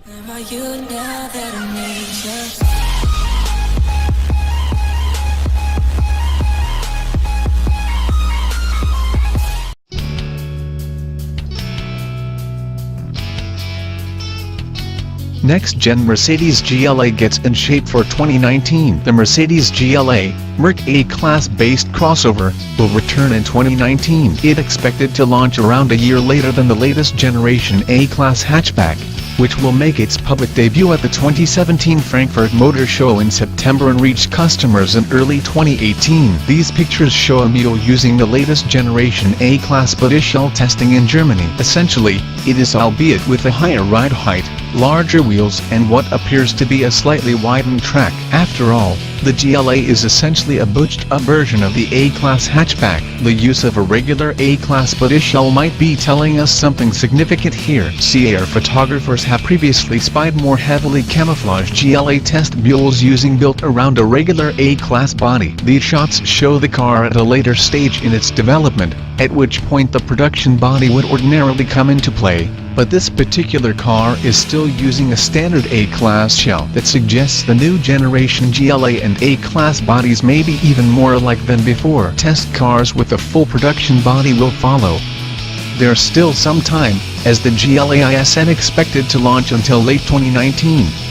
Am I you now that I need you? Next-gen Mercedes GLA gets in shape for 2019. The Mercedes GLA, Merc A-Class based crossover, will return in 2019. It expected to launch around a year later than the latest generation A-Class hatchback, which will make its public debut at the 2017 Frankfurt Motor Show in September and reach customers in early 2018. These pictures show a Mio using the latest generation A-Class body shell testing in Germany. Essentially, it is albeit with a higher ride height, larger wheels and what appears to be a slightly widened track. After all, the GLA is essentially a boosted-up version of the A-Class hatchback. The use of a regular A-Class body shell might be telling us something significant here. CES photographers have previously spied more heavily camouflaged GLA test mules using built around a regular A-Class body. These shots show the car at a later stage in its development, at which point the production body would ordinarily come into play. But this particular car is still using a standard A-Class shell that suggests the new generation GLA and A-Class bodies may be even more alike than before. Test cars with a full production body will follow. There's still some time, as the GLA isn't expected to launch until late 2019.